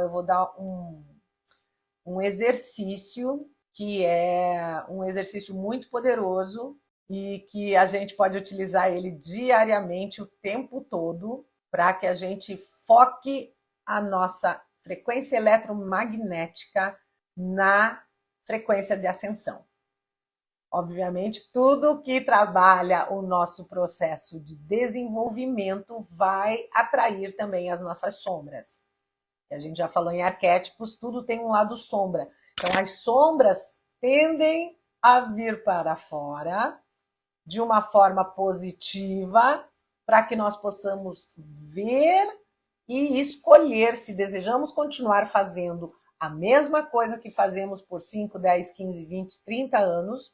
Eu vou dar um exercício que é um exercício muito poderoso e que a gente pode utilizar ele diariamente, o tempo todo, para que a gente foque a nossa frequência eletromagnética na frequência de ascensão. Obviamente, tudo que trabalha o nosso processo de desenvolvimento vai atrair também as nossas sombras. A gente já falou em arquétipos, tudo tem um lado sombra. Então, as sombras tendem a vir para fora de uma forma positiva para que nós possamos ver e escolher se desejamos continuar fazendo a mesma coisa que fazemos por 5, 10, 15, 20, 30 anos,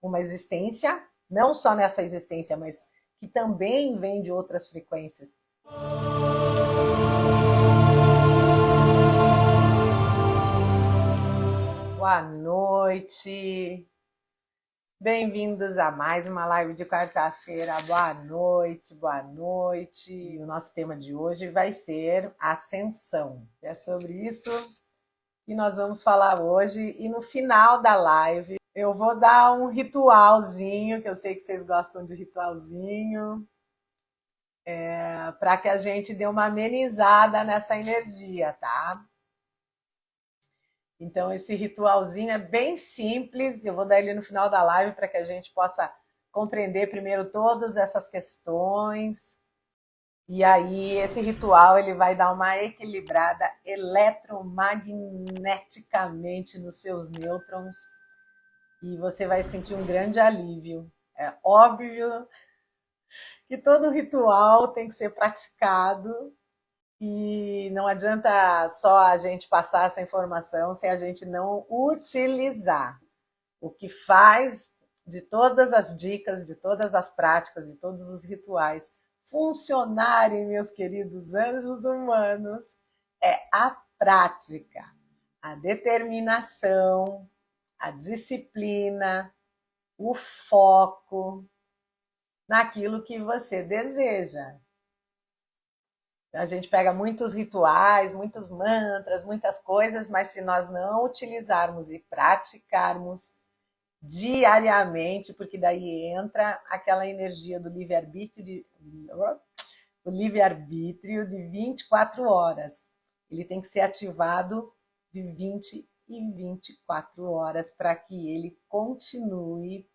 uma existência, não só nessa existência, mas que também vem de outras frequências. Boa noite, bem-vindos a mais uma live de quarta-feira. Boa noite, boa noite. O nosso tema de hoje vai ser ascensão. É sobre isso que nós vamos falar hoje e no final da live eu vou dar um ritualzinho, que eu sei que vocês gostam de ritualzinho, para que a gente dê uma amenizada nessa energia, tá? Então, esse ritualzinho é bem simples, eu vou dar ele no final da live para que a gente possa compreender primeiro todas essas questões. E aí, esse ritual ele vai dar uma equilibrada eletromagneticamente nos seus nêutrons e você vai sentir um grande alívio. É óbvio que todo ritual tem que ser praticado e não adianta só a gente passar essa informação sem a gente não utilizar. O que faz de todas as dicas, de todas as práticas, de todos os rituais funcionarem, meus queridos anjos humanos, é a prática, a determinação, a disciplina, o foco naquilo que você deseja. A gente pega muitos rituais, muitos mantras, muitas coisas, mas se nós não utilizarmos e praticarmos diariamente, porque daí entra aquela energia do livre-arbítrio de 24 horas. Ele tem que ser ativado de 20 em 24 horas para que ele continue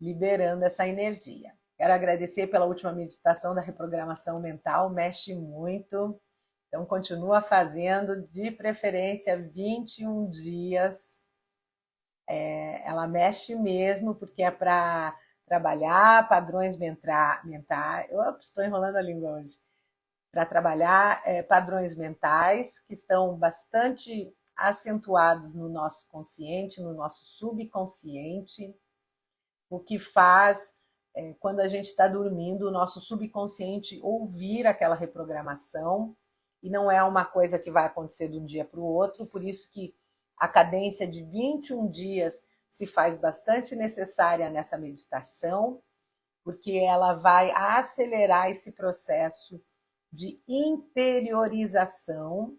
liberando essa energia. Quero agradecer pela última meditação da reprogramação mental, mexe muito. Então, continua fazendo, de preferência, 21 dias. Ela mexe mesmo, porque é para trabalhar padrões mentais. Estou enrolando a língua hoje. Para trabalhar padrões mentais que estão bastante acentuados no nosso consciente, no nosso subconsciente, o que faz quando a gente está dormindo, o nosso subconsciente ouvir aquela reprogramação, e não é uma coisa que vai acontecer de um dia para o outro, por isso que a cadência de 21 dias se faz bastante necessária nessa meditação, porque ela vai acelerar esse processo de interiorização,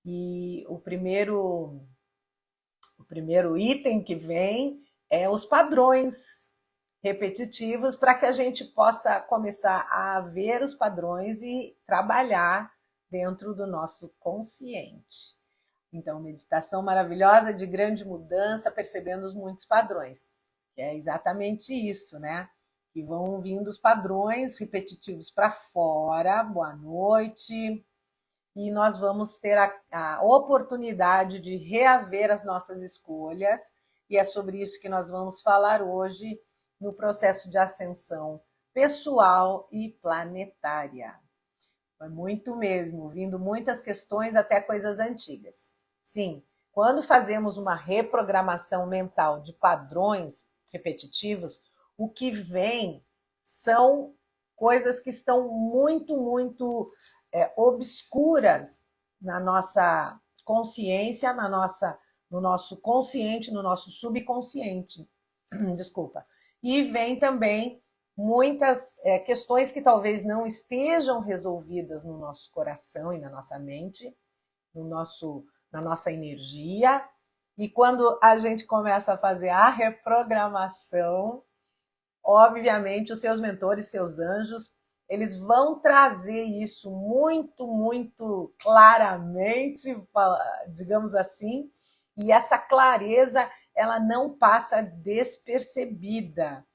e o primeiro item que vem é os padrões repetitivos para que a gente possa começar a ver os padrões e trabalhar dentro do nosso consciente. Então, meditação maravilhosa de grande mudança, percebendo os muitos padrões. Que é exatamente isso, né? Que vão vindo os padrões repetitivos para fora. Boa noite. E nós vamos ter a oportunidade de reaver as nossas escolhas. E é sobre isso que nós vamos falar hoje no processo de ascensão pessoal e planetária. É muito mesmo, vindo muitas questões, até coisas antigas. Sim, quando fazemos uma reprogramação mental de padrões repetitivos, o que vem são coisas que estão muito obscuras na nossa consciência, no nosso consciente, no nosso subconsciente. Desculpa. E vem também muitas questões que talvez não estejam resolvidas no nosso coração e na nossa mente, na nossa energia. E quando a gente começa a fazer a reprogramação, obviamente os seus mentores, seus anjos, eles vão trazer isso muito, muito claramente, digamos assim, e essa clareza, ela não passa despercebida.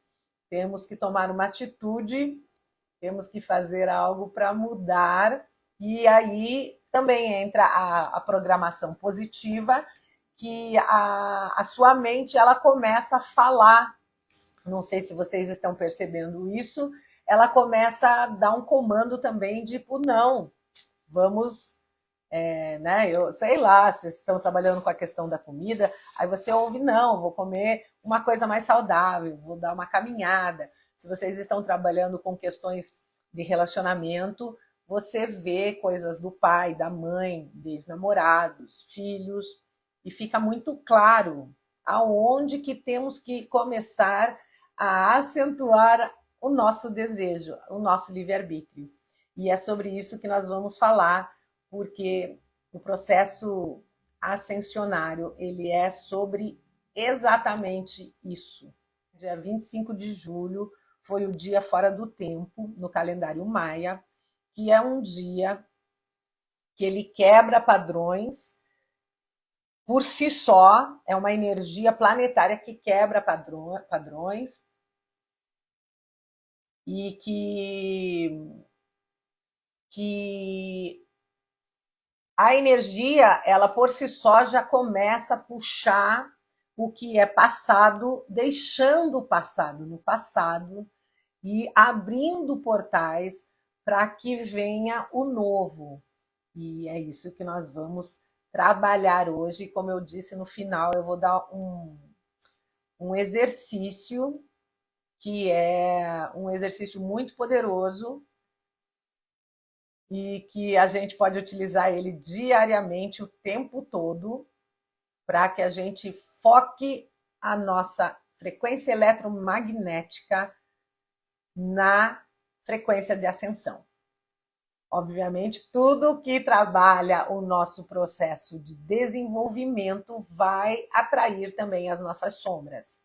Temos que tomar uma atitude, temos que fazer algo para mudar, e aí também entra a programação positiva, que a sua mente ela começa a falar. Não sei se vocês estão percebendo isso, ela começa a dar um comando também, tipo, não, vamos, né? Eu sei lá, vocês estão trabalhando com a questão da comida, aí você ouve, não, vou comer uma coisa mais saudável, vou dar uma caminhada. Se vocês estão trabalhando com questões de relacionamento, você vê coisas do pai, da mãe, dos namorados, filhos, e fica muito claro aonde que temos que começar a acentuar o nosso desejo, o nosso livre-arbítrio. E é sobre isso que nós vamos falar, porque o processo ascensionário, ele é sobre exatamente isso. Dia 25 de julho foi o dia fora do tempo no calendário maia, que é um dia que ele quebra padrões por si só, é uma energia planetária que quebra padrões e que a energia, ela por si só já começa a puxar o que é passado, deixando o passado no passado e abrindo portais para que venha o novo. E é isso que nós vamos trabalhar hoje. Como eu disse, no final eu vou dar um exercício que é um exercício muito poderoso e que a gente pode utilizar ele diariamente, o tempo todo, para que a gente foque a nossa frequência eletromagnética na frequência de ascensão. Obviamente, tudo que trabalha o nosso processo de desenvolvimento vai atrair também as nossas sombras.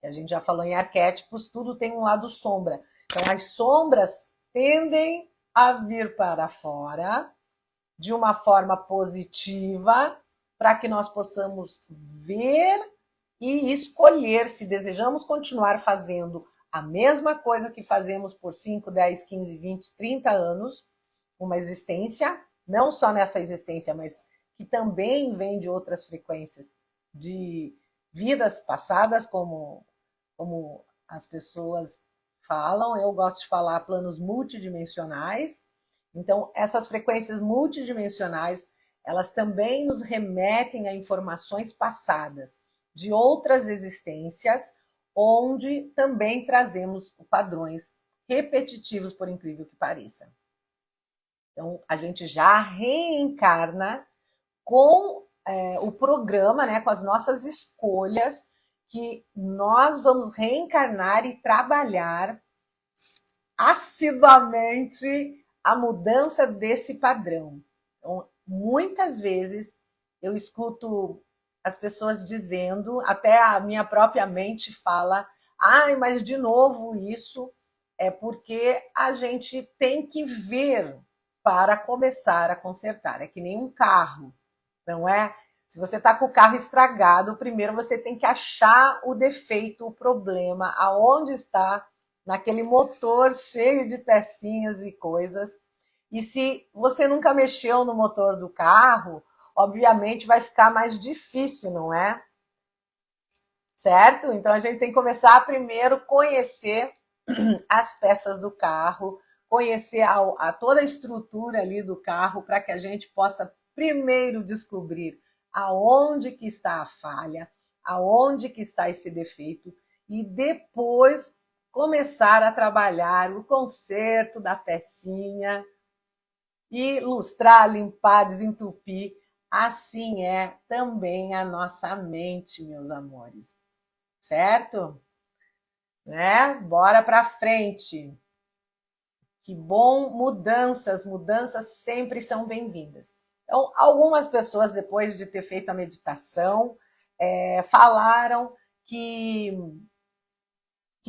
A gente já falou em arquétipos, tudo tem um lado sombra. Então, as sombras tendem a vir para fora de uma forma positiva, para que nós possamos ver e escolher se desejamos continuar fazendo a mesma coisa que fazemos por 5, 10, 15, 20, 30 anos, uma existência, não só nessa existência, mas que também vem de outras frequências, de vidas passadas, como as pessoas falam. Eu gosto de falar planos multidimensionais. Então, essas frequências multidimensionais, elas também nos remetem a informações passadas de outras existências, onde também trazemos padrões repetitivos, por incrível que pareça. Então, a gente já reencarna com o programa, né, com as nossas escolhas, que nós vamos reencarnar e trabalhar assiduamente a mudança desse padrão. Então, muitas vezes eu escuto as pessoas dizendo, até a minha própria mente fala, ai, mas de novo isso, é porque a gente tem que ver para começar a consertar. É que nem um carro, não é? Se você está com o carro estragado, primeiro você tem que achar o defeito, o problema, aonde está, naquele motor cheio de pecinhas e coisas. E se você nunca mexeu no motor do carro, obviamente vai ficar mais difícil, não é? Certo? Então a gente tem que começar a primeiro conhecer as peças do carro, conhecer toda a estrutura ali do carro, para que a gente possa primeiro descobrir aonde que está a falha, aonde que está esse defeito, e depois começar a trabalhar o conserto da pecinha e lustrar, limpar, desentupir. Assim é também a nossa mente, meus amores. Certo? né? Bora para frente. Que bom, mudanças sempre são bem-vindas. Então, algumas pessoas, depois de ter feito a meditação, falaram que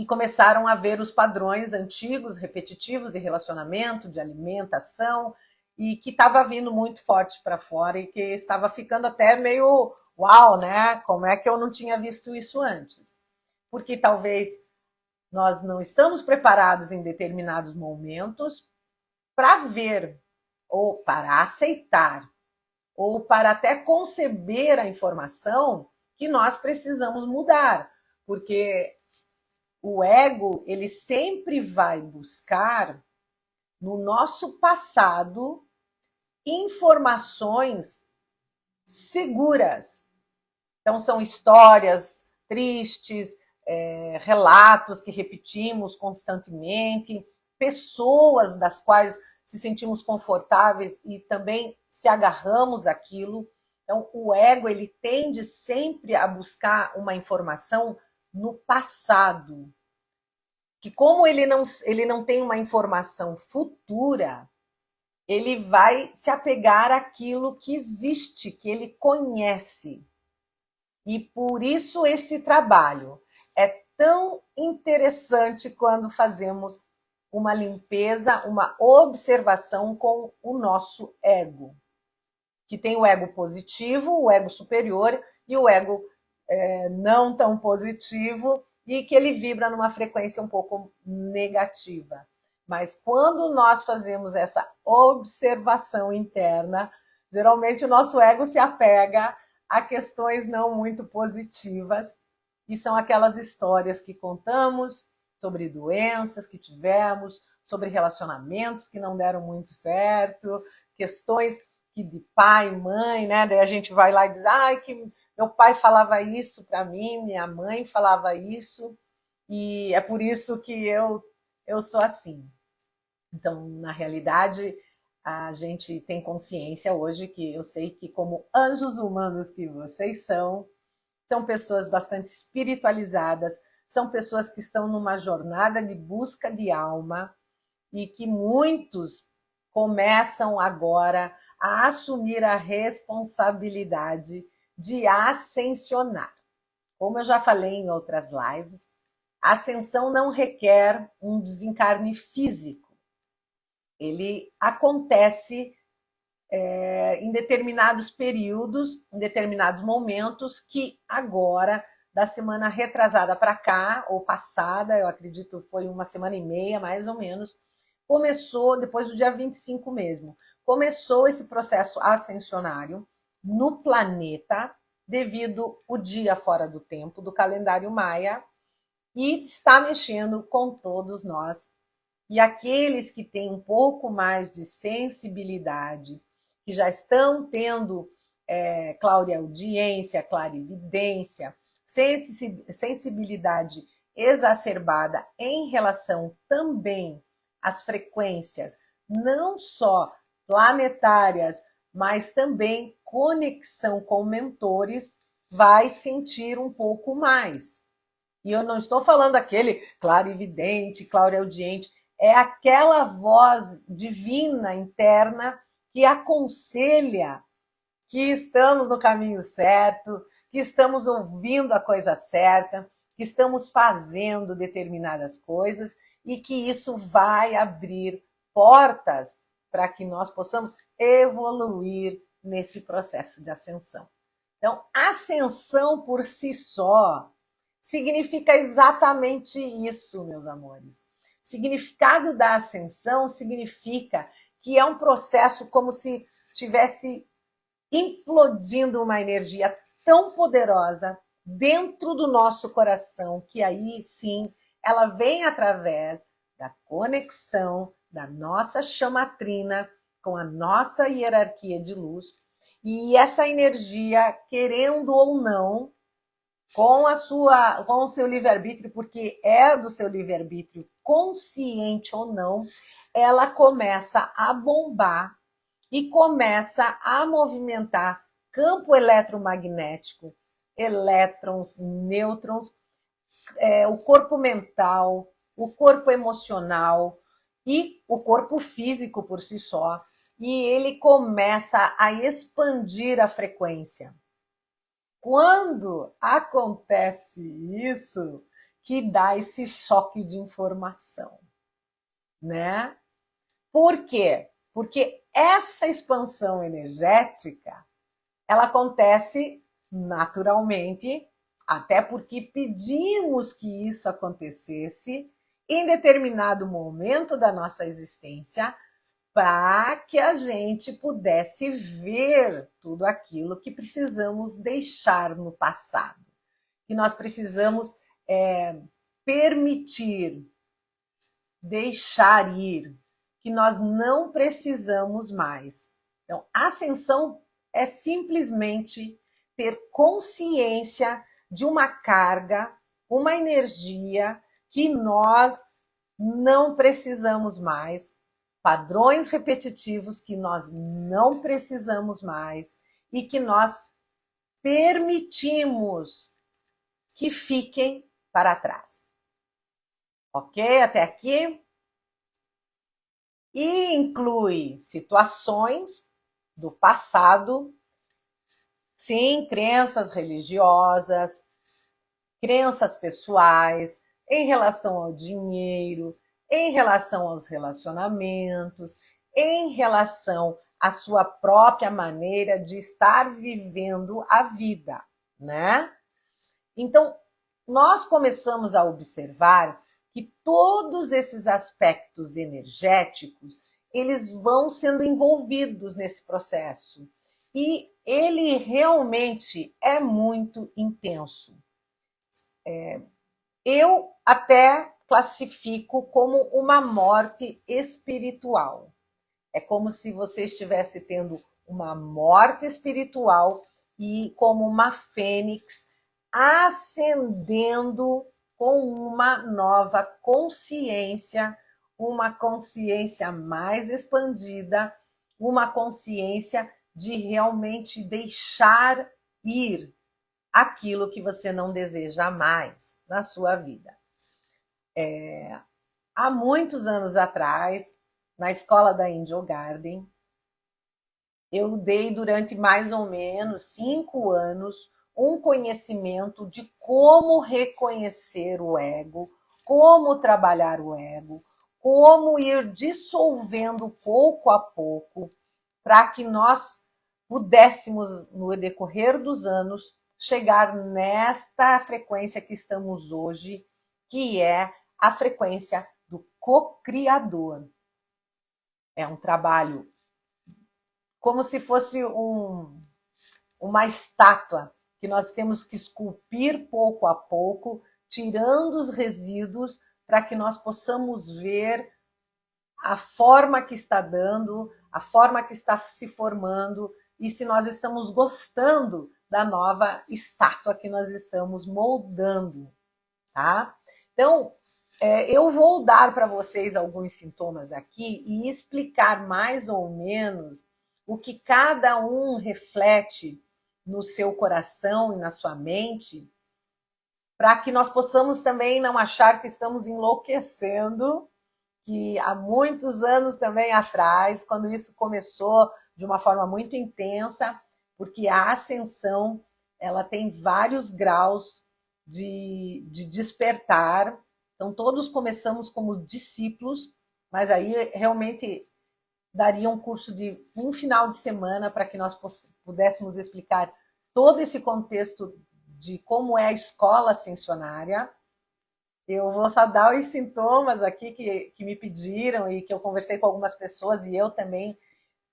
começaram a ver os padrões antigos, repetitivos de relacionamento, de alimentação, e que estava vindo muito forte para fora e que estava ficando até meio uau, né? Como é que eu não tinha visto isso antes? Porque talvez nós não estamos preparados em determinados momentos para ver, ou para aceitar, ou para até conceber a informação que nós precisamos mudar, porque o ego, ele sempre vai buscar no nosso passado informações seguras. Então, são histórias tristes, relatos que repetimos constantemente, pessoas das quais se sentimos confortáveis e também se agarramos àquilo. Então, o ego, ele tende sempre a buscar uma informação no passado, que como ele não tem uma informação futura, ele vai se apegar àquilo que existe, que ele conhece. E por isso esse trabalho é tão interessante quando fazemos uma limpeza, uma observação com o nosso ego, que tem o ego positivo, o ego superior e o ego não tão positivo, e que ele vibra numa frequência um pouco negativa. Mas quando nós fazemos essa observação interna, geralmente o nosso ego se apega a questões não muito positivas, e são aquelas histórias que contamos sobre doenças que tivemos, sobre relacionamentos que não deram muito certo, questões que de pai, mãe, né? Daí a gente vai lá e diz, ai, que meu pai falava isso para mim, minha mãe falava isso, e é por isso que eu sou assim. Então, na realidade, a gente tem consciência hoje que eu sei que, como anjos humanos que vocês são pessoas bastante espiritualizadas, são pessoas que estão numa jornada de busca de alma e que muitos começam agora a assumir a responsabilidade de ascensionar. Como eu já falei em outras lives, a ascensão não requer um desencarne físico. Ele acontece em determinados períodos, em determinados momentos, que agora, da semana retrasada para cá, ou passada, eu acredito foi uma semana e meia, mais ou menos, começou, depois do dia 25 mesmo, começou esse processo ascensionário no planeta, devido o dia fora do tempo do calendário maia, e está mexendo com todos nós. E aqueles que têm um pouco mais de sensibilidade, que já estão tendo clareaudiência, clarividência, sensibilidade exacerbada em relação também às frequências, não só planetárias, mas também conexão com mentores, vai sentir um pouco mais. E eu não estou falando aquele clarividente, clareaudiente, é aquela voz divina interna que aconselha que estamos no caminho certo, que estamos ouvindo a coisa certa, que estamos fazendo determinadas coisas e que isso vai abrir portas para que nós possamos evoluir nesse processo de ascensão. Então, ascensão por si só significa exatamente isso, meus amores. Significado da ascensão significa que é um processo como se tivesse implodindo uma energia tão poderosa dentro do nosso coração, que aí sim ela vem através da conexão da nossa chamatrina com a nossa hierarquia de luz, e essa energia, querendo ou não, com o seu livre-arbítrio, porque é do seu livre-arbítrio, consciente ou não, ela começa a bombar e começa a movimentar campo eletromagnético, elétrons, nêutrons, o corpo mental, o corpo emocional e o corpo físico por si só. E ele começa a expandir a frequência. Quando acontece isso, que dá esse choque de informação, né? Por quê? Porque essa expansão energética, ela acontece naturalmente, até porque pedimos que isso acontecesse em determinado momento da nossa existência, para que a gente pudesse ver tudo aquilo que precisamos deixar no passado, que nós precisamos permitir, deixar ir, que nós não precisamos mais. Então, a ascensão é simplesmente ter consciência de uma carga, uma energia que nós não precisamos mais, padrões repetitivos que nós não precisamos mais e que nós permitimos que fiquem para trás. Ok? Até aqui? E inclui situações do passado, sim, crenças religiosas, crenças pessoais, em relação ao dinheiro, em relação aos relacionamentos, em relação à sua própria maneira de estar vivendo a vida, né? Então, nós começamos a observar que todos esses aspectos energéticos, eles vão sendo envolvidos nesse processo. E ele realmente é muito intenso. Eu até classifico como uma morte espiritual. É como se você estivesse tendo uma morte espiritual e como uma fênix ascendendo com uma nova consciência, uma consciência mais expandida, uma consciência de realmente deixar ir aquilo que você não deseja mais na sua vida. Há muitos anos atrás, na escola da Angel Garden, eu dei durante mais ou menos 5 anos um conhecimento de como reconhecer o ego, como trabalhar o ego, como ir dissolvendo pouco a pouco, para que nós pudéssemos, no decorrer dos anos, chegar nesta frequência que estamos hoje, que é a frequência do co-criador. É um trabalho como se fosse uma estátua que nós temos que esculpir pouco a pouco, tirando os resíduos para que nós possamos ver a forma que está dando, a forma que está se formando e se nós estamos gostando da nova estátua que nós estamos moldando, tá? Então, eu vou dar para vocês alguns sintomas aqui e explicar mais ou menos o que cada um reflete no seu coração e na sua mente, para que nós possamos também não achar que estamos enlouquecendo, que há muitos anos também atrás, quando isso começou de uma forma muito intensa, porque a ascensão ela tem vários graus de despertar. Então, todos começamos como discípulos, mas aí realmente daria um curso de um final de semana para que nós pudéssemos explicar todo esse contexto de como é a escola ascensionária. Eu vou só dar os sintomas aqui que me pediram e que eu conversei com algumas pessoas e eu também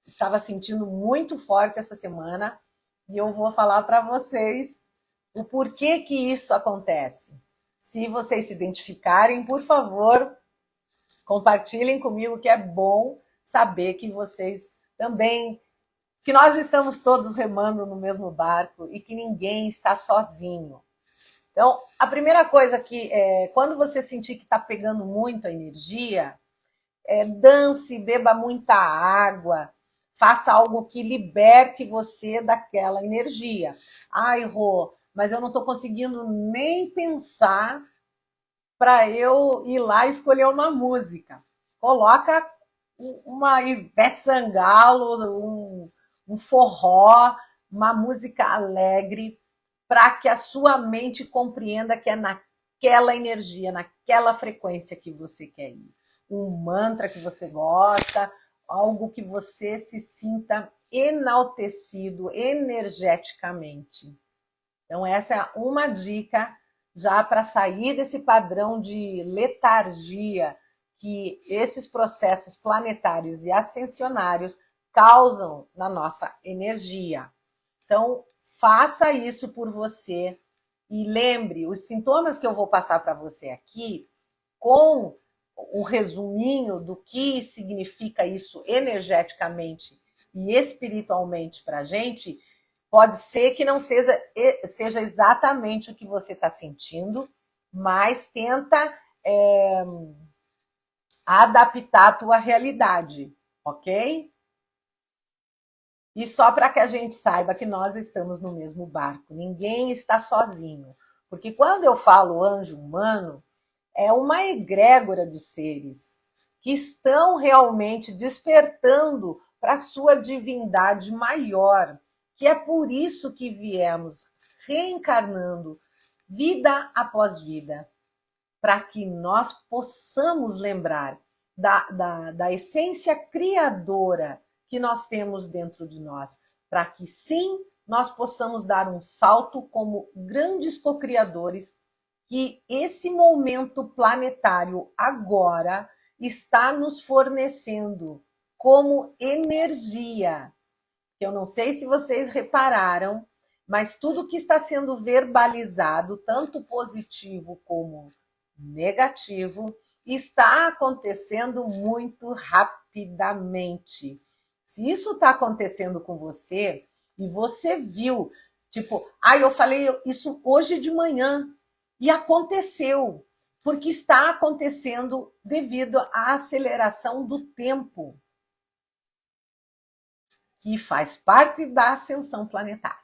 estava sentindo muito forte essa semana. E eu vou falar para vocês o porquê que isso acontece. Se vocês se identificarem, por favor, compartilhem comigo, que é bom saber que vocês também, que nós estamos todos remando no mesmo barco e que ninguém está sozinho. Então, a primeira coisa que quando você sentir que está pegando muito a energia, dance, beba muita água, faça algo que liberte você daquela energia. Ai, Rô, mas eu não estou conseguindo nem pensar para eu ir lá escolher uma música. Coloca uma Ivete Sangalo, um forró, uma música alegre, para que a sua mente compreenda que é naquela energia, naquela frequência que você quer ir. Um mantra que você gosta, algo que você se sinta enaltecido energeticamente. Então, essa é uma dica já para sair desse padrão de letargia que esses processos planetários e ascensionários causam na nossa energia. Então, faça isso por você e lembre, os sintomas que eu vou passar para você aqui, com o resuminho do que significa isso energeticamente e espiritualmente para a gente, pode ser que não seja exatamente o que você está sentindo, mas tenta adaptar a tua realidade, ok? E só para que a gente saiba que nós estamos no mesmo barco, ninguém está sozinho. Porque quando eu falo anjo humano, é uma egrégora de seres que estão realmente despertando para a sua divindade maior, que é por isso que viemos reencarnando vida após vida, para que nós possamos lembrar da essência criadora que nós temos dentro de nós, para que sim, nós possamos dar um salto como grandes co-criadores, que esse momento planetário agora está nos fornecendo como energia. Eu não sei se vocês repararam, mas tudo que está sendo verbalizado, tanto positivo como negativo, está acontecendo muito rapidamente. Se isso está acontecendo com você e você viu, tipo, eu falei isso hoje de manhã e aconteceu, porque está acontecendo devido à aceleração do tempo, que faz parte da ascensão planetária.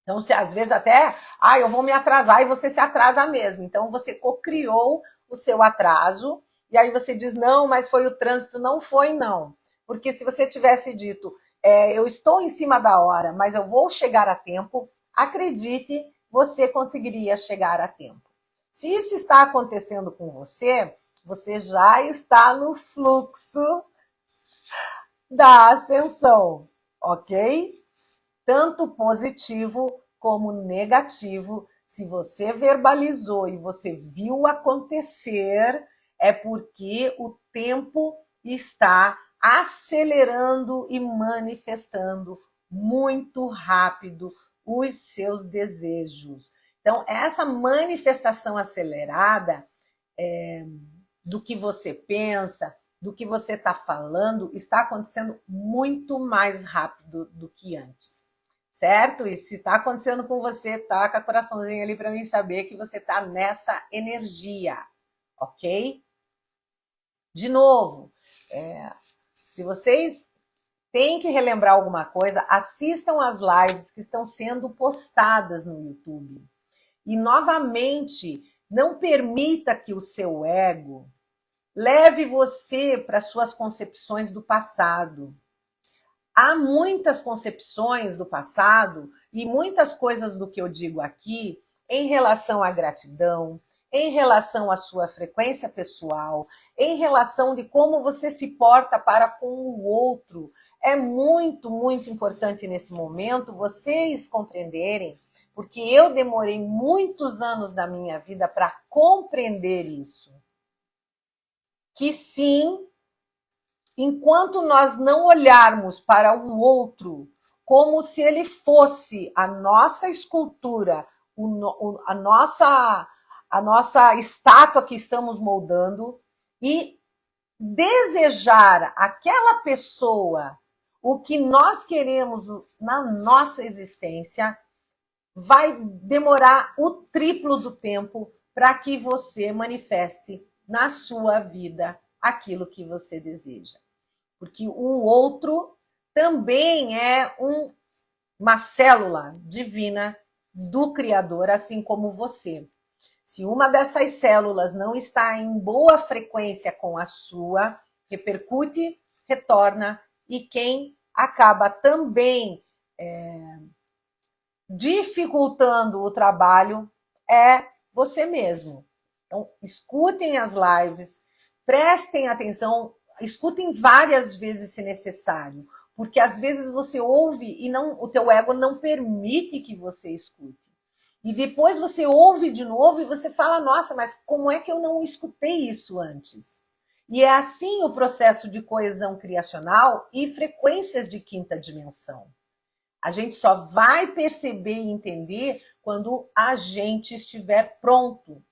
Então, se às vezes até, eu vou me atrasar, e você se atrasa mesmo. Então, você cocriou o seu atraso, e aí você diz, não, mas foi o trânsito. Não foi, não. Porque se você tivesse dito, eu estou em cima da hora, mas eu vou chegar a tempo, acredite, você conseguiria chegar a tempo. Se isso está acontecendo com você, você já está no fluxo da ascensão, ok? Tanto positivo como negativo, se você verbalizou e você viu acontecer, é porque o tempo está acelerando e manifestando muito rápido os seus desejos. Então, essa manifestação acelerada do que você pensa, do que você está falando, está acontecendo muito mais rápido do que antes, certo? E se está acontecendo com você, taca coraçãozinho ali para mim saber que você está nessa energia, ok? De novo, se vocês têm que relembrar alguma coisa, assistam as lives que estão sendo postadas no YouTube. E, novamente, não permita que o seu ego leve você para suas concepções do passado. Há muitas concepções do passado e muitas coisas do que eu digo aqui em relação à gratidão, em relação à sua frequência pessoal, em relação de como você se porta para com o outro. É muito, muito importante nesse momento vocês compreenderem, porque eu demorei muitos anos da minha vida para compreender isso. Que sim, enquanto nós não olharmos para o outro como se ele fosse a nossa escultura, a nossa estátua que estamos moldando, e desejar aquela pessoa o que nós queremos na nossa existência, vai demorar o triplo do tempo para que você manifeste na sua vida aquilo que você deseja. Porque o outro também é uma célula divina do Criador, assim como você. Se uma dessas células não está em boa frequência com a sua, repercute, retorna, e quem acaba também dificultando o trabalho é você mesmo. Então, escutem as lives, prestem atenção, escutem várias vezes se necessário, porque às vezes você ouve e não, o teu ego não permite que você escute. E depois você ouve de novo e você fala, nossa, mas como é que eu não escutei isso antes? E é assim o processo de coesão criacional e frequências de quinta dimensão. A gente só vai perceber e entender quando a gente estiver pronto.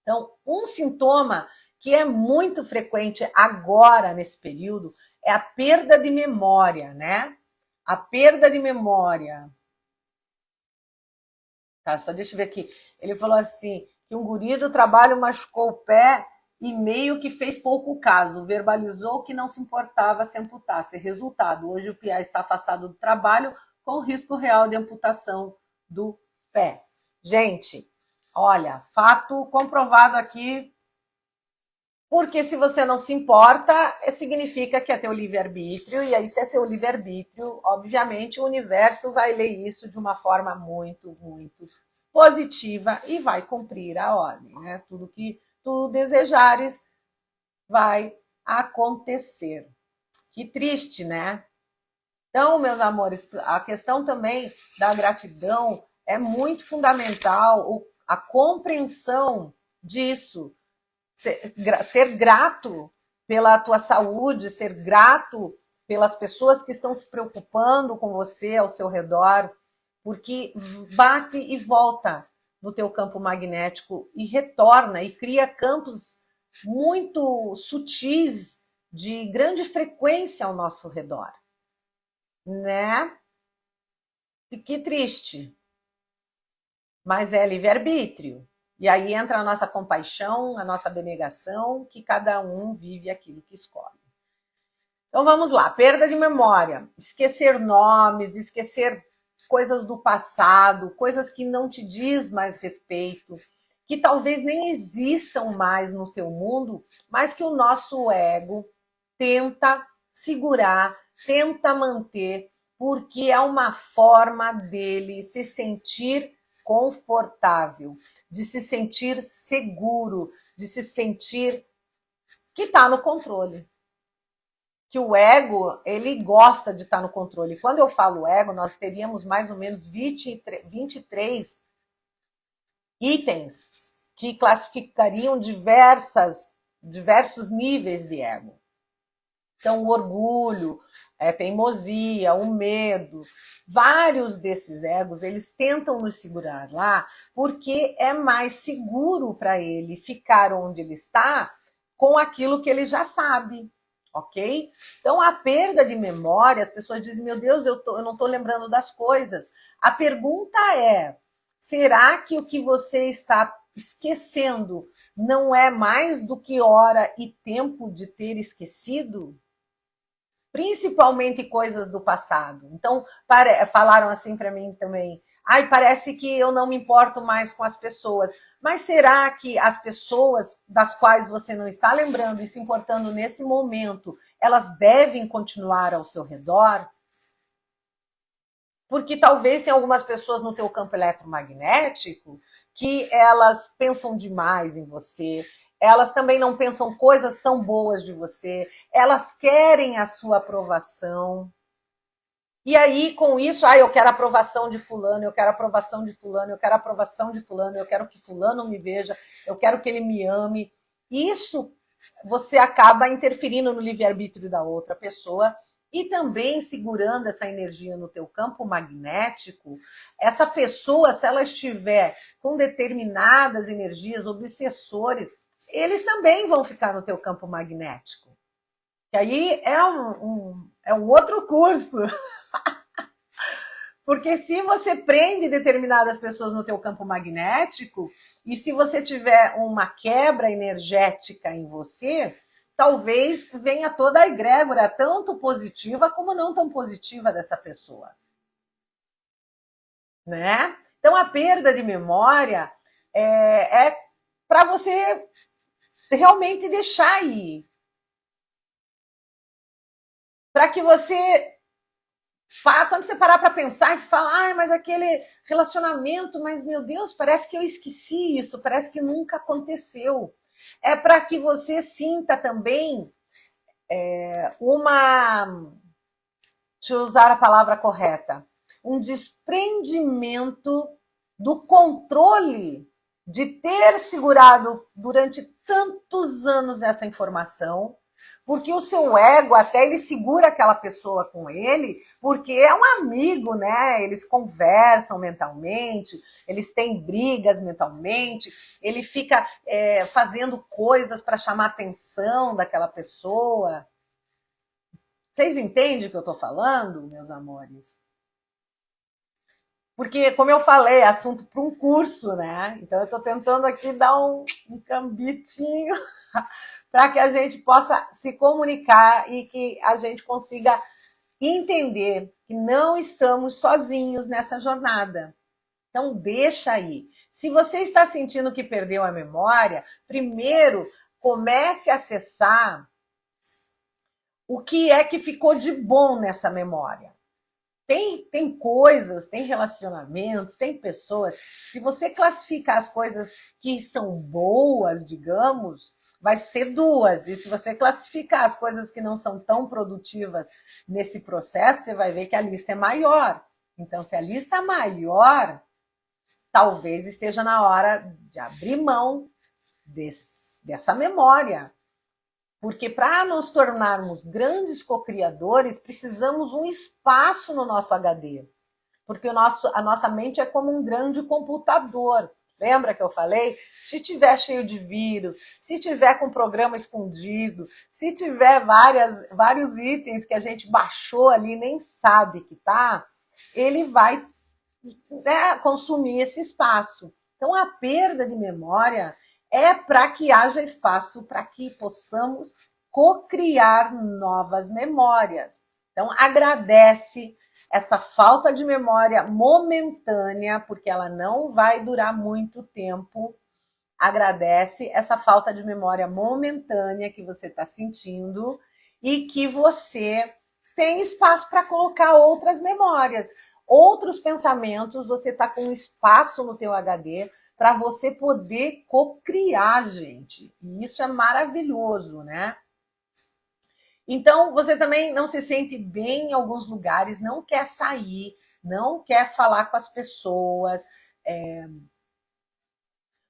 Então, um sintoma que é muito frequente agora, nesse período, é a perda de memória, né? A perda de memória. Tá, só deixa eu ver aqui. Ele falou assim, que um guri do trabalho machucou o pé e meio que fez pouco caso. Verbalizou que não se importava se amputasse. Resultado, hoje o Pia está afastado do trabalho com risco real de amputação do pé. Gente, olha, fato comprovado aqui, porque se você não se importa, significa que é teu livre-arbítrio, e aí se é seu livre-arbítrio, obviamente o universo vai ler isso de uma forma muito, muito positiva e vai cumprir a ordem, né? Tudo que tu desejares vai acontecer. Que triste, né? Então, meus amores, a questão também da gratidão é muito fundamental, a compreensão disso. Ser grato pela tua saúde, ser grato pelas pessoas que estão se preocupando com você ao seu redor, porque bate e volta no teu campo magnético e retorna e cria campos muito sutis de grande frequência ao nosso redor, né? E que triste, mas é livre-arbítrio. E aí entra a nossa compaixão, a nossa abnegação, que cada um vive aquilo que escolhe. Então vamos lá, perda de memória, esquecer nomes, esquecer coisas do passado, coisas que não te diz mais respeito, que talvez nem existam mais no teu mundo, mas que o nosso ego tenta segurar, tenta manter, porque é uma forma dele se sentir confortável, de se sentir seguro, de se sentir que está no controle. Que o ego, ele gosta de estar no controle. Quando eu falo ego, nós teríamos mais ou menos 23 itens que classificariam diversos níveis de ego. Então, o orgulho, a teimosia, o medo, vários desses egos, eles tentam nos segurar lá porque é mais seguro para ele ficar onde ele está com aquilo que ele já sabe, ok? Então, a perda de memória, as pessoas dizem, meu Deus, eu não estou lembrando das coisas. A pergunta é, será que o que você está esquecendo não é mais do que hora e tempo de ter esquecido? Principalmente coisas do passado. Então, falaram assim para mim também, ai, parece que eu não me importo mais com as pessoas. Mas será que as pessoas das quais você não está lembrando e se importando nesse momento, elas devem continuar ao seu redor? Porque talvez tenha algumas pessoas no teu campo eletromagnético que elas pensam demais em você, elas também não pensam coisas tão boas de você, elas querem a sua aprovação. E aí, com isso, eu quero a aprovação de fulano, eu quero a aprovação de fulano, eu quero a aprovação de fulano, eu quero que fulano me veja, eu quero que ele me ame. Isso você acaba interferindo no livre-arbítrio da outra pessoa e também segurando essa energia no teu campo magnético. Essa pessoa, se ela estiver com determinadas energias, obsessores, eles também vão ficar no teu campo magnético. Que aí é um outro curso. Porque se você prende determinadas pessoas no teu campo magnético, e se você tiver uma quebra energética em você, talvez venha toda a egrégora, tanto positiva como não tão positiva dessa pessoa. Né? Então, a perda de memória é para você realmente deixar ir. Para que você, quando você parar para pensar, você fala, mas aquele relacionamento, mas meu Deus, parece que eu esqueci isso, parece que nunca aconteceu. É para que você sinta também deixa eu usar a palavra correta, um desprendimento do controle de ter segurado durante tantos anos essa informação, porque o seu ego até ele segura aquela pessoa com ele, porque é um amigo, né? Eles conversam mentalmente, eles têm brigas mentalmente, ele fica fazendo coisas para chamar a atenção daquela pessoa. Vocês entendem o que eu estou falando, meus amores? Porque, como eu falei, é assunto para um curso, né? Então, eu estou tentando aqui dar um cambitinho para que a gente possa se comunicar e que a gente consiga entender que não estamos sozinhos nessa jornada. Então, deixa aí. Se você está sentindo que perdeu a memória, primeiro comece a acessar o que é que ficou de bom nessa memória. Tem coisas, tem relacionamentos, tem pessoas. Se você classificar as coisas que são boas, digamos, vai ter duas. E se você classificar as coisas que não são tão produtivas nesse processo, você vai ver que a lista é maior. Então, se a lista é maior, talvez esteja na hora de abrir mão dessa memória. Porque para nos tornarmos grandes co-criadores, precisamos um espaço no nosso HD. Porque a nossa mente é como um grande computador. Lembra que eu falei? Se tiver cheio de vírus, se tiver com programa escondido, se tiver vários itens que a gente baixou ali e nem sabe que tá, ele vai consumir esse espaço. Então, a perda de memória é para que haja espaço para que possamos co-criar novas memórias. Então, agradece essa falta de memória momentânea, porque ela não vai durar muito tempo. Agradece essa falta de memória momentânea que você está sentindo e que você tem espaço para colocar outras memórias, outros pensamentos. Você está com espaço no teu HD para você poder co-criar, gente. E isso é maravilhoso, né? Então, você também não se sente bem em alguns lugares, não quer sair, não quer falar com as pessoas,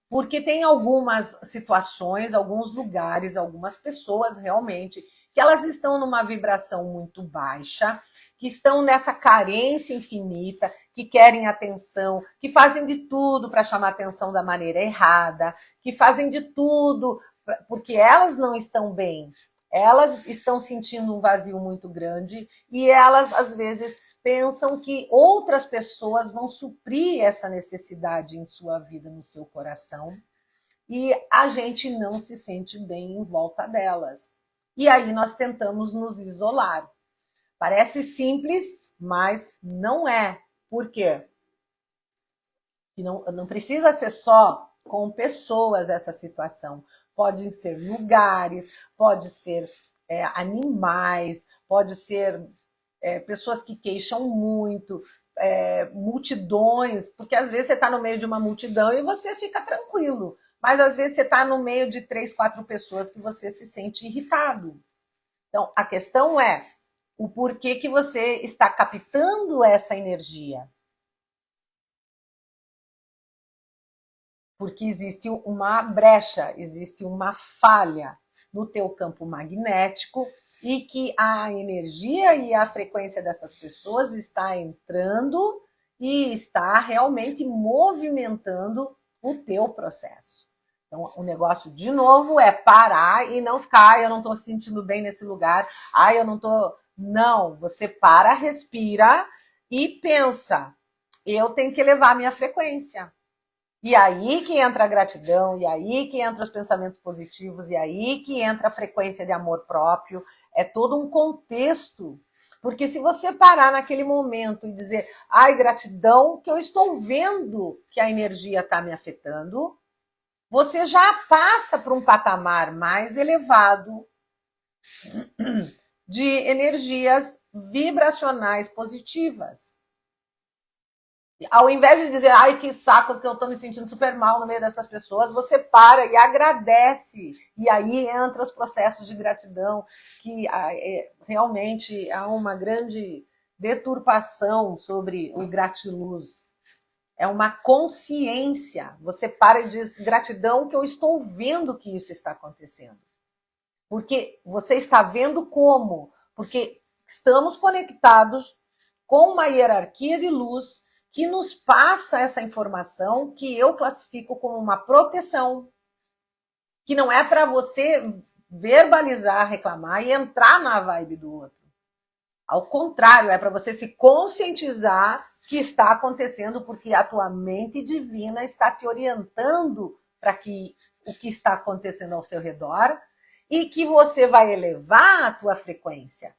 porque tem algumas situações, alguns lugares, algumas pessoas realmente que elas estão numa vibração muito baixa, que estão nessa carência infinita, que querem atenção, que fazem de tudo para chamar atenção da maneira errada, que fazem de tudo porque elas não estão bem. Elas estão sentindo um vazio muito grande e elas, às vezes, pensam que outras pessoas vão suprir essa necessidade em sua vida, no seu coração, e a gente não se sente bem em volta delas. E aí nós tentamos nos isolar. Parece simples, mas não é. Por quê? Não precisa ser só com pessoas essa situação. Podem ser lugares, pode ser animais, pode ser pessoas que queixam muito, multidões, porque às vezes você está no meio de uma multidão e você fica tranquilo, mas às vezes você está no meio de 3, 4 pessoas que você se sente irritado. Então, a questão é o porquê que você está captando essa energia. Porque existe uma brecha, existe uma falha no teu campo magnético e que a energia e a frequência dessas pessoas está entrando e está realmente movimentando o teu processo. Então, o negócio, de novo, é parar e não ficar, eu não estou sentindo bem nesse lugar, eu não estou... Não, você para, respira e pensa, eu tenho que elevar a minha frequência. E aí que entra a gratidão, e aí que entra os pensamentos positivos, e aí que entra a frequência de amor próprio. É todo um contexto, Porque se você parar naquele momento e dizer, ai, gratidão, que eu estou vendo que a energia está me afetando, você já passa para um patamar mais elevado de energias vibracionais positivas. Ao invés de dizer, ai, que saco, que eu tô me sentindo super mal no meio dessas pessoas, você para e agradece. E aí entra os processos de gratidão, que realmente há uma grande deturpação sobre o gratiluz. É uma consciência. Você para e diz, gratidão que eu estou vendo que isso está acontecendo. Porque você está vendo como? Porque estamos conectados com uma hierarquia de luz que nos passa essa informação que eu classifico como uma proteção, que não é para você verbalizar, reclamar e entrar na vibe do outro. Ao contrário, é para você se conscientizar que está acontecendo, porque a tua mente divina está te orientando para que o que está acontecendo ao seu redor e que você vai elevar a tua frequência,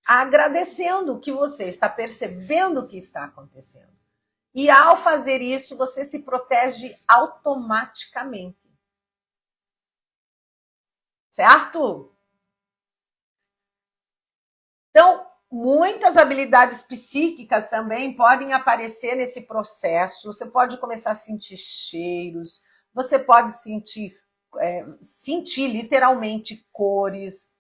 agradecendo que você está percebendo o que está acontecendo. E ao fazer isso, você se protege automaticamente. Certo? Então, muitas habilidades psíquicas também podem aparecer nesse processo. Você pode começar a sentir cheiros, você pode sentir literalmente cores,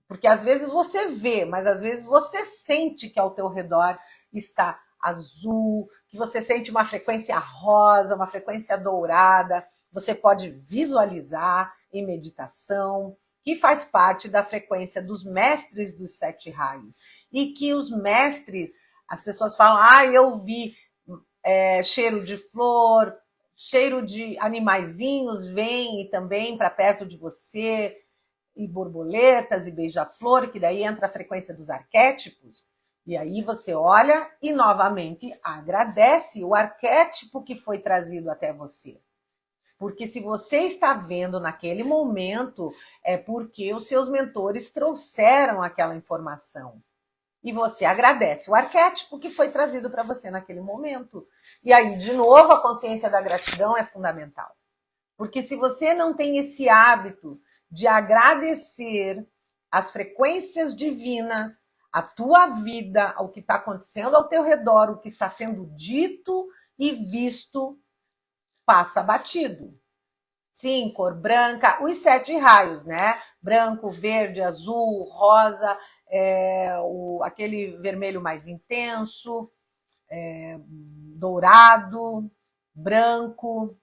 porque às vezes você vê, mas às vezes você sente que ao teu redor está azul, que você sente uma frequência rosa, uma frequência dourada. Você pode visualizar em meditação, que faz parte da frequência dos mestres dos 7 raios. E que os mestres, as pessoas falam, eu vi cheiro de flor, cheiro de animaizinhos, vem também para perto de você, e borboletas e beija-flor, que daí entra a frequência dos arquétipos. E aí você olha e novamente agradece o arquétipo que foi trazido até você. Porque se você está vendo naquele momento, é porque os seus mentores trouxeram aquela informação. E você agradece o arquétipo que foi trazido para você naquele momento. E aí, de novo, a consciência da gratidão é fundamental. Porque se você não tem esse hábito de agradecer as frequências divinas, a tua vida, o que está acontecendo ao teu redor, o que está sendo dito e visto, passa batido. Sim, cor branca, os 7 raios, né? Branco, verde, azul, rosa, aquele vermelho mais intenso, dourado, branco.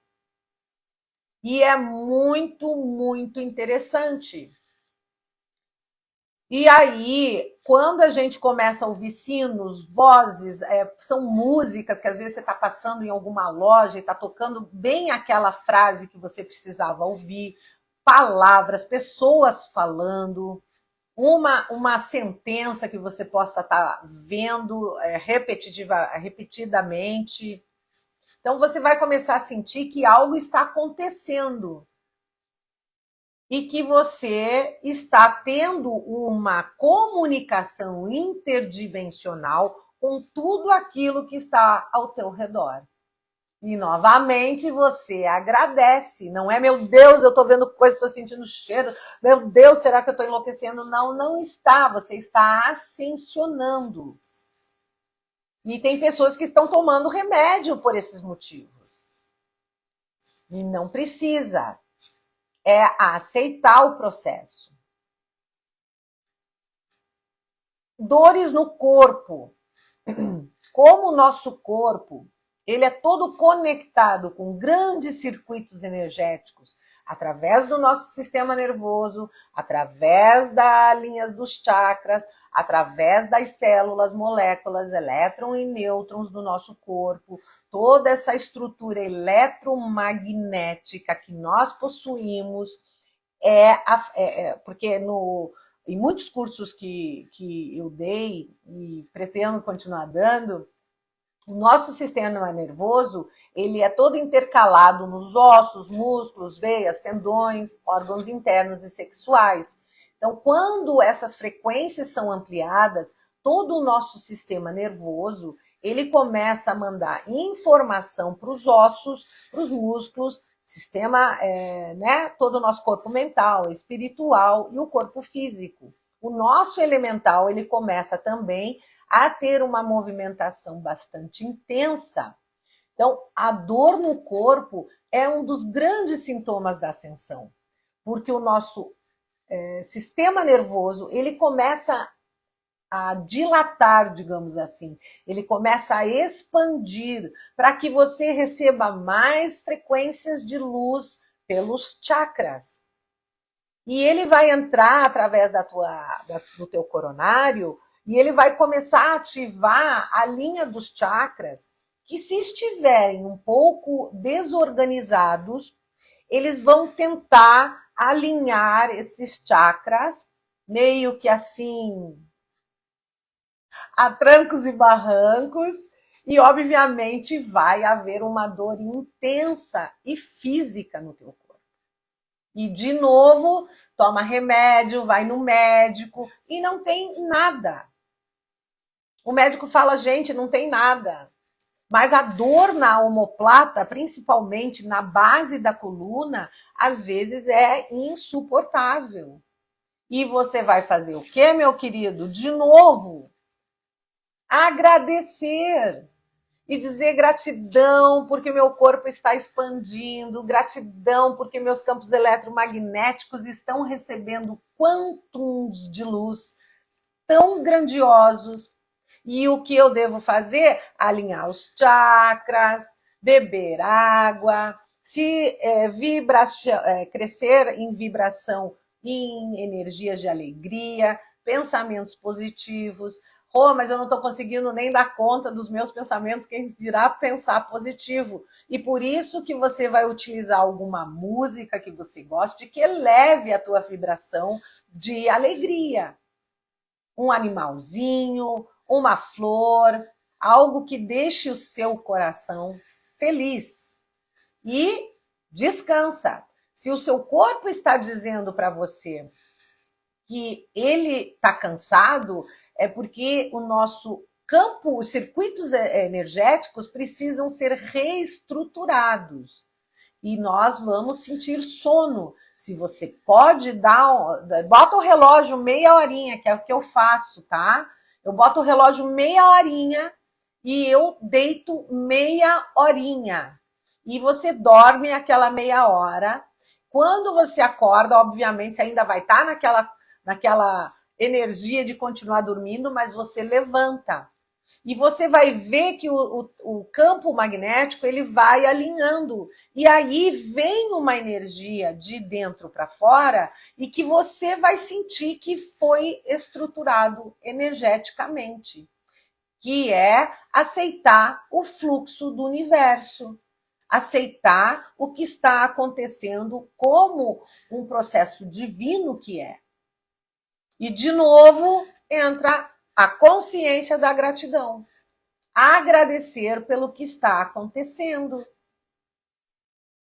E é muito, muito interessante. E aí, quando a gente começa a ouvir sinos, vozes, são músicas que às vezes você está passando em alguma loja e está tocando bem aquela frase que você precisava ouvir, palavras, pessoas falando, uma sentença que você possa estar vendo repetidamente. Então você vai começar a sentir que algo está acontecendo. E que você está tendo uma comunicação interdimensional com tudo aquilo que está ao teu redor. E, novamente, você agradece. Não é, meu Deus, eu estou vendo coisa, estou sentindo cheiro. Meu Deus, será que eu estou enlouquecendo? Não, não está. Você está ascensionando. E tem pessoas que estão tomando remédio por esses motivos. E não precisa. É aceitar o processo. Dores no corpo. Como o nosso corpo, ele é todo conectado com grandes circuitos energéticos, através do nosso sistema nervoso, através das linhas dos chakras, através das células, moléculas, elétrons e nêutrons do nosso corpo, toda essa estrutura eletromagnética que nós possuímos, porque em muitos cursos que eu dei e pretendo continuar dando, o nosso sistema nervoso, ele é todo intercalado nos ossos, músculos, veias, tendões, órgãos internos e sexuais. Então, quando essas frequências são ampliadas, todo o nosso sistema nervoso, ele começa a mandar informação para os ossos, para os músculos, sistema, né, todo o nosso corpo mental, espiritual e o corpo físico. O nosso elemental, ele começa também a ter uma movimentação bastante intensa. Então, a dor no corpo é um dos grandes sintomas da ascensão, porque o nosso sistema nervoso, ele começa a dilatar, digamos assim. Ele começa a expandir para que você receba mais frequências de luz pelos chakras. E ele vai entrar através do teu coronário e ele vai começar a ativar a linha dos chakras que, se estiverem um pouco desorganizados, eles vão tentar alinhar esses chakras meio que assim, a trancos e barrancos, e obviamente vai haver uma dor intensa e física no teu corpo. E de novo, toma remédio, vai no médico e não tem nada. O médico fala, gente, não tem nada. Mas a dor na omoplata, principalmente na base da coluna, às vezes é insuportável. E você vai fazer o quê, meu querido? De novo, agradecer e dizer gratidão porque meu corpo está expandindo, gratidão porque meus campos eletromagnéticos estão recebendo quantums de luz tão grandiosos. E o que eu devo fazer? Alinhar os chakras, beber água, se crescer em vibração, em energias de alegria, pensamentos positivos. Oh, mas eu não estou conseguindo nem dar conta dos meus pensamentos, quem dirá pensar positivo. E por isso que você vai utilizar alguma música que você goste, que eleve a tua vibração de alegria. Um animalzinho, uma flor, algo que deixe o seu coração feliz. E descansa. Se o seu corpo está dizendo para você que ele está cansado, é porque o nosso campo, os circuitos energéticos precisam ser reestruturados. E nós vamos sentir sono. Se você pode bota o relógio meia horinha, que é o que eu faço, tá? Eu boto o relógio meia horinha e eu deito meia horinha. E você dorme aquela meia hora. Quando você acorda, obviamente, você ainda vai estar naquela energia de continuar dormindo, mas você levanta. E você vai ver que o campo magnético ele vai alinhando. E aí vem uma energia de dentro para fora e que você vai sentir que foi estruturado energeticamente. Que é aceitar o fluxo do universo. Aceitar o que está acontecendo como um processo divino que é. E, de novo, entra a consciência da gratidão. Agradecer pelo que está acontecendo.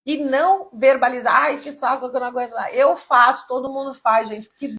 E não verbalizar, ai, que saco que eu não aguento mais. Eu faço, todo mundo faz, gente, porque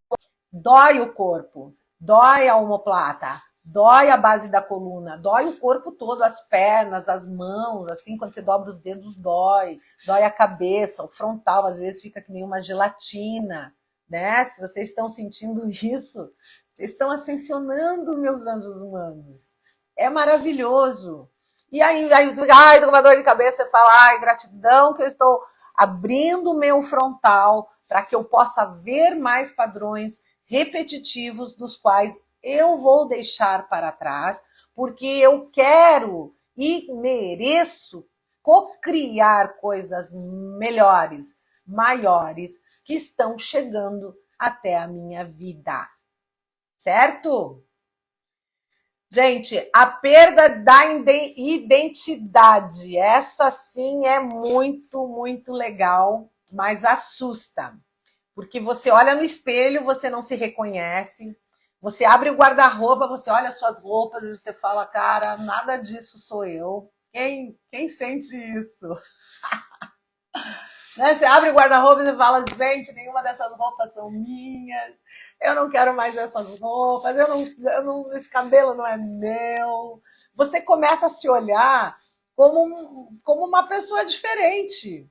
dói o corpo, dói a omoplata, dói a base da coluna, dói o corpo todo, as pernas, as mãos, assim, quando você dobra os dedos, dói a cabeça, o frontal, às vezes fica que nem uma gelatina. Né? Se vocês estão sentindo isso, vocês estão ascensionando, meus anjos humanos. É maravilhoso. E aí ai, tô com uma dor de cabeça, você fala, ai, gratidão que eu estou abrindo o meu frontal para que eu possa ver mais padrões repetitivos dos quais eu vou deixar para trás, porque eu quero e mereço co-criar coisas melhores, maiores que estão chegando até a minha vida. Certo? Gente, a perda da identidade, essa sim é muito, muito legal, mas assusta. Porque você olha no espelho, você não se reconhece, você abre o guarda-roupa, você olha as suas roupas e você fala, cara, nada disso sou eu. Quem sente isso? Né? Você abre o guarda-roupa e você fala, gente, nenhuma dessas roupas são minhas. eu não quero mais essas roupas, esse cabelo não é meu. Você começa a se olhar como uma pessoa diferente.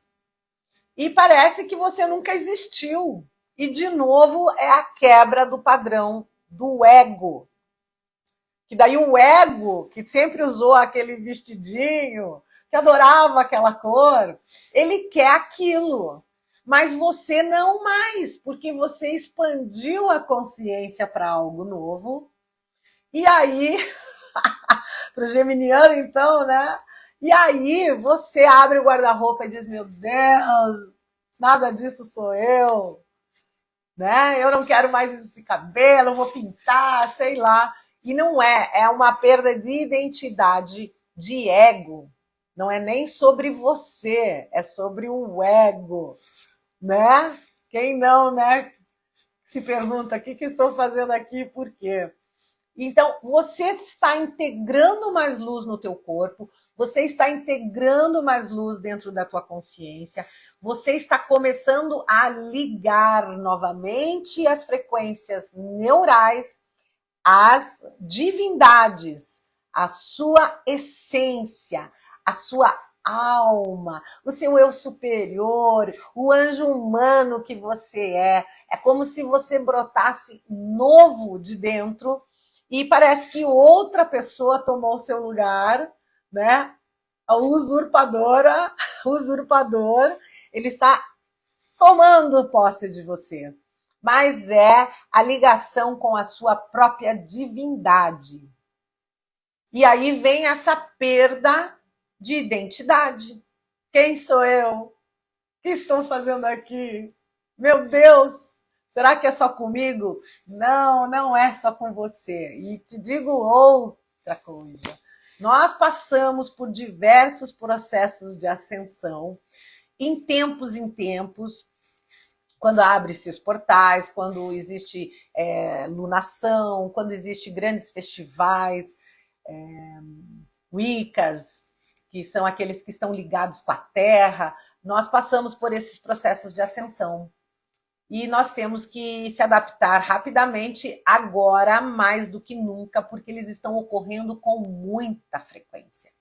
E parece que você nunca existiu. E, de novo, é a quebra do padrão do ego. Que daí o ego, que sempre usou aquele vestidinho, que adorava aquela cor, ele quer aquilo. Mas você não mais, porque você expandiu a consciência para algo novo. E aí, para o geminiano, então, né? E aí você abre o guarda-roupa e diz: meu Deus, nada disso sou eu, né? Eu não quero mais esse cabelo, vou pintar, sei lá. E não é uma perda de identidade, de ego. Não é nem sobre você, é sobre o ego, né? Quem não, né? Se pergunta: o que estou fazendo aqui, por quê? Então, você está integrando mais luz no teu corpo, você está integrando mais luz dentro da tua consciência, você está começando a ligar novamente as frequências neurais às divindades, à sua essência, à sua alma, o seu eu superior, o anjo humano que você é. É como se você brotasse novo de dentro e parece que outra pessoa tomou o seu lugar, né? A usurpadora, o usurpador, ele está tomando posse de você. Mas é a ligação com a sua própria divindade. E aí vem essa perda de identidade. Quem sou eu? O que estou fazendo aqui? Meu Deus, será que é só comigo? Não, não é só com você. E te digo outra coisa. Nós passamos por diversos processos de ascensão, em tempos, quando abre-se os portais, quando existe lunação, quando existe grandes festivais, Wiccas, que são aqueles que estão ligados com a terra, nós passamos por esses processos de ascensão. E nós temos que se adaptar rapidamente, agora mais do que nunca, porque eles estão ocorrendo com muita frequência.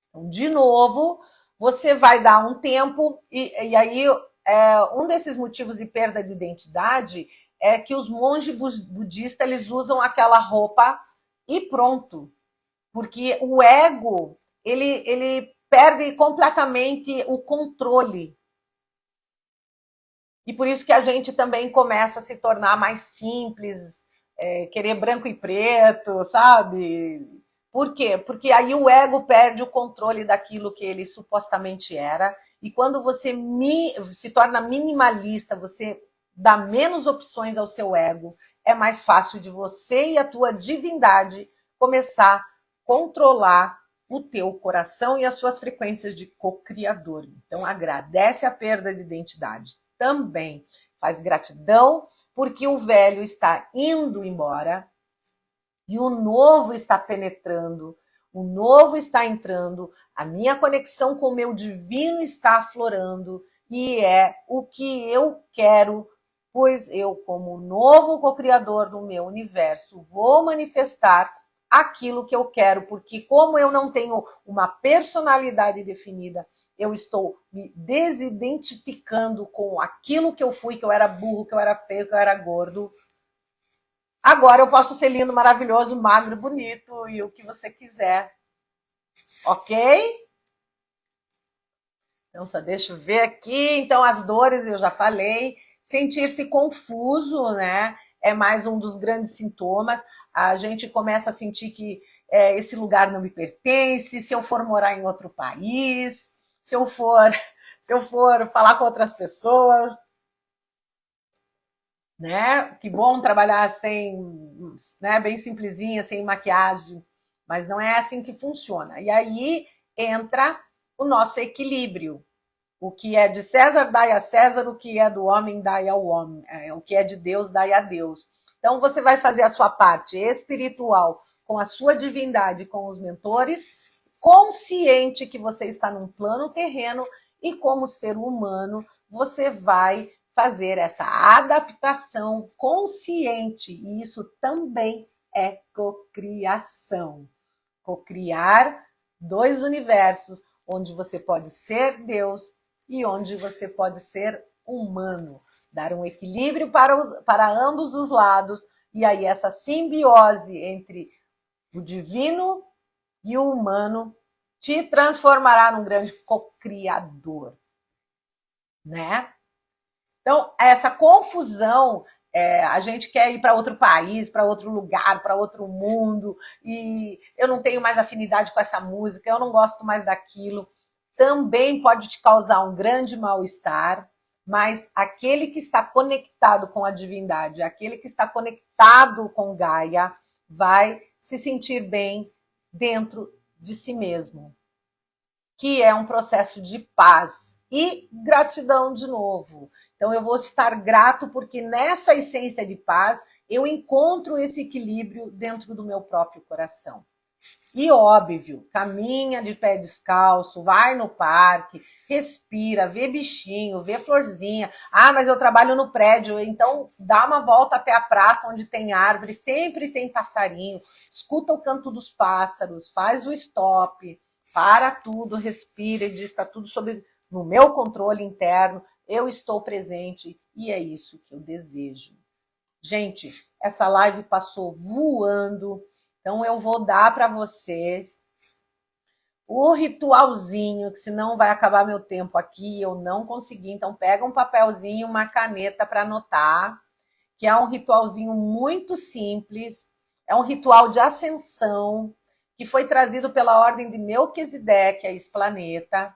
Então, de novo, você vai dar um tempo, e aí um desses motivos de perda de identidade é que os monges budistas eles usam aquela roupa e pronto. Porque o ego, ele perde completamente o controle. E por isso que a gente também começa a se tornar mais simples, querer branco e preto, sabe? Por quê? Porque aí o ego perde o controle daquilo que ele supostamente era. E quando você se torna minimalista, você dá menos opções ao seu ego, é mais fácil de você e a tua divindade começar a controlar o teu coração e as suas frequências de co-criador. Então, agradece a perda de identidade. Também faz gratidão, porque o velho está indo embora e o novo está penetrando, o novo está entrando, a minha conexão com o meu divino está aflorando e é o que eu quero, pois eu, como novo co-criador do meu universo, vou manifestar aquilo que eu quero, porque como eu não tenho uma personalidade definida, eu estou me desidentificando com aquilo que eu fui, que eu era burro, que eu era feio, que eu era gordo. Agora eu posso ser lindo, maravilhoso, magro, bonito e o que você quiser. Ok? Então, só deixa eu ver aqui. Então, as dores, eu já falei. Sentir-se confuso, né? É mais um dos grandes sintomas. A gente começa a sentir que esse lugar não me pertence, se eu for morar em outro país, se eu for falar com outras pessoas, né? Que bom trabalhar sem, né, bem simplesinha, sem maquiagem, mas não é assim que funciona. E aí entra o nosso equilíbrio. O que é de César, dai a César, o que é do homem, dai ao homem, o que é de Deus, dai a Deus. Então você vai fazer a sua parte espiritual com a sua divindade, com os mentores, consciente que você está num plano terreno e como ser humano, você vai fazer essa adaptação consciente, e isso também é cocriação. Cocriar dois universos, onde você pode ser Deus e onde você pode ser humano. Dar um equilíbrio para ambos os lados, e aí essa simbiose entre o divino e o humano te transformará num grande cocriador, né? Então, essa confusão, a gente quer ir para outro país, para outro lugar, para outro mundo, e eu não tenho mais afinidade com essa música, eu não gosto mais daquilo, também pode te causar um grande mal-estar, mas aquele que está conectado com a divindade, aquele que está conectado com Gaia, vai se sentir bem dentro de si mesmo, que é um processo de paz e gratidão de novo. Então eu vou estar grato porque nessa essência de paz eu encontro esse equilíbrio dentro do meu próprio coração. E óbvio, caminha de pé descalço, vai no parque, respira, vê bichinho, vê florzinha. Ah, mas eu trabalho no prédio, então dá uma volta até a praça onde tem árvore, sempre tem passarinho, escuta o canto dos pássaros, faz o stop, para tudo, respira e diz, está tudo no meu controle interno, eu estou presente e é isso que eu desejo. Gente, essa live passou voando. Então, eu vou dar para vocês o ritualzinho, que senão vai acabar meu tempo aqui, eu não consegui. Então, pega um papelzinho, uma caneta para anotar, que é um ritualzinho muito simples, é um ritual de ascensão, que foi trazido pela ordem de Melquisedeque a esse planeta.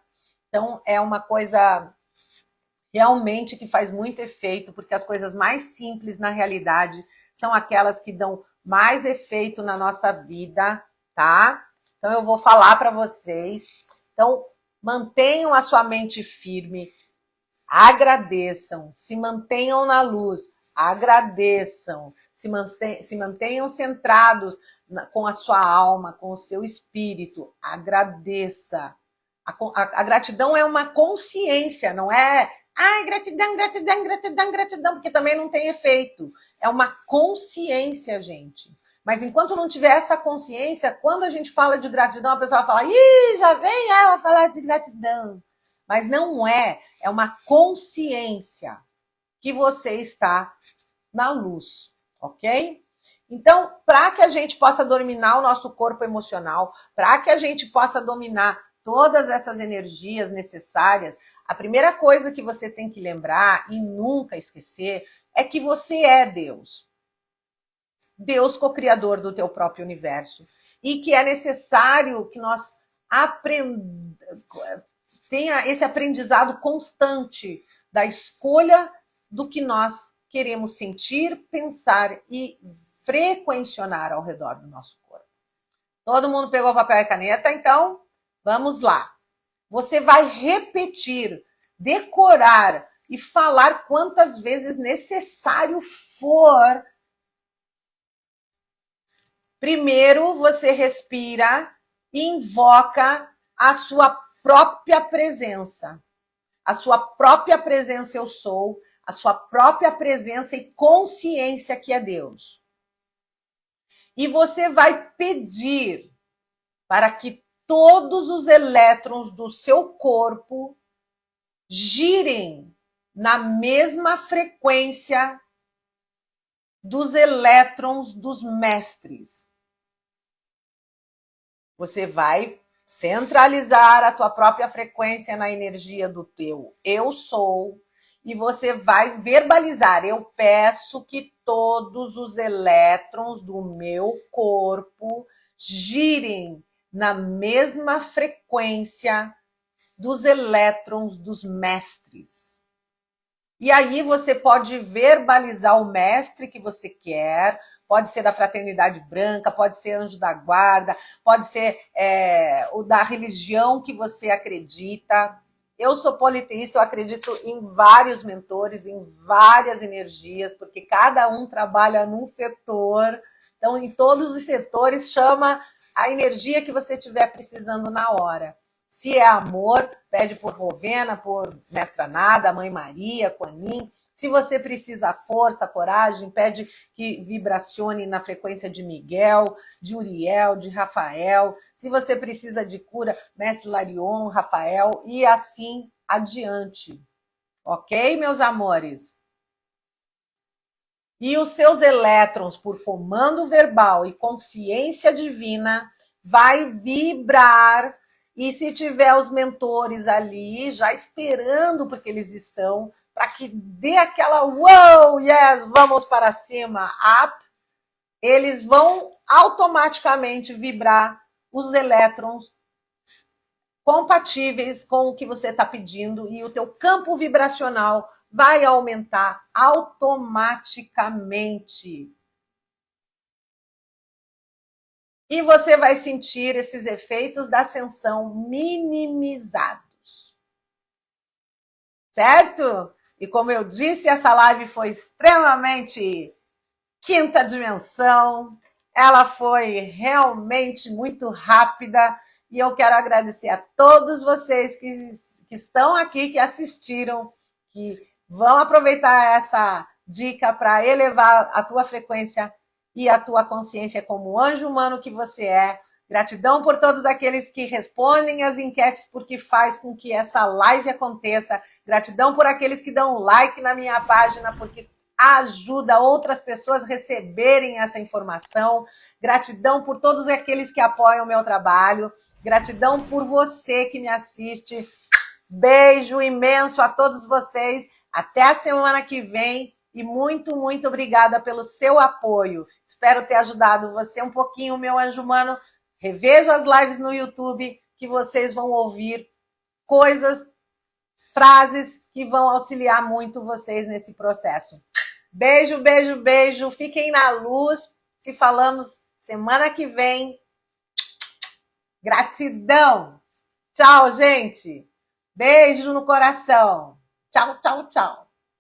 Então, é uma coisa realmente que faz muito efeito, porque as coisas mais simples, na realidade, são aquelas que dão mais efeito na nossa vida, tá? Então eu vou falar para vocês. Então, mantenham a sua mente firme, agradeçam, se mantenham na luz, agradeçam, se mantenham centrados com a sua alma, com o seu espírito, agradeça. A gratidão é uma consciência, não é gratidão, gratidão, gratidão, gratidão, porque também não tem efeito. É uma consciência, gente. Mas enquanto não tiver essa consciência, quando a gente fala de gratidão, a pessoa fala, já vem ela falar de gratidão. Mas não é uma consciência que você está na luz, ok? Então, para que a gente possa dominar o nosso corpo emocional, para que a gente possa dominar todas essas energias necessárias, a primeira coisa que você tem que lembrar e nunca esquecer é que você é Deus. Deus co-criador do teu próprio universo. E que é necessário que nós tenha esse aprendizado constante da escolha do que nós queremos sentir, pensar e frequencionar ao redor do nosso corpo. Todo mundo pegou papel e caneta? Então, vamos lá. Você vai repetir, decorar e falar quantas vezes necessário for. Primeiro, você respira e invoca a sua própria presença. A sua própria presença eu sou, a sua própria presença e consciência que é Deus. E você vai pedir para que todos os elétrons do seu corpo girem na mesma frequência dos elétrons dos mestres. Você vai centralizar a tua própria frequência na energia do teu eu sou e você vai verbalizar, eu peço que todos os elétrons do meu corpo girem na mesma frequência dos elétrons dos mestres. E aí você pode verbalizar o mestre que você quer, pode ser da fraternidade branca, pode ser anjo da guarda, pode ser o da religião que você acredita. Eu sou politeísta, eu acredito em vários mentores, em várias energias, porque cada um trabalha num setor. Então, em todos os setores, chama a energia que você estiver precisando na hora. Se é amor, pede por Rovena, por Mestra Nada, Mãe Maria, Kuan Yin. Se você precisa força, coragem, pede que vibracione na frequência de Miguel, de Uriel, de Rafael. Se você precisa de cura, Mestre Larion, Rafael e assim adiante. Ok, meus amores? E os seus elétrons, por comando verbal e consciência divina, vai vibrar. E se tiver os mentores ali, já esperando, porque eles estão, para que dê aquela wow, yes, vamos para cima, up, eles vão automaticamente vibrar os elétrons compatíveis com o que você está pedindo e o teu campo vibracional vai aumentar automaticamente. E você vai sentir esses efeitos da ascensão minimizados. Certo? E como eu disse, essa live foi extremamente quinta dimensão. Ela foi realmente muito rápida. E eu quero agradecer a todos vocês que estão aqui, que assistiram, que vão aproveitar essa dica para elevar a tua frequência e a tua consciência como anjo humano que você é. Gratidão por todos aqueles que respondem as enquetes, porque faz com que essa live aconteça. Gratidão por aqueles que dão like na minha página, porque ajuda outras pessoas a receberem essa informação. Gratidão por todos aqueles que apoiam o meu trabalho. Gratidão por você que me assiste. Beijo imenso a todos vocês. Até a semana que vem. E muito, muito obrigada pelo seu apoio. Espero ter ajudado você um pouquinho, meu anjo humano. Reveja as lives no YouTube, que vocês vão ouvir coisas, frases que vão auxiliar muito vocês nesse processo. Beijo, beijo, beijo. Fiquem na luz. Se falamos semana que vem. Gratidão. Tchau, gente. Beijo no coração. Tchau, tchau, tchau.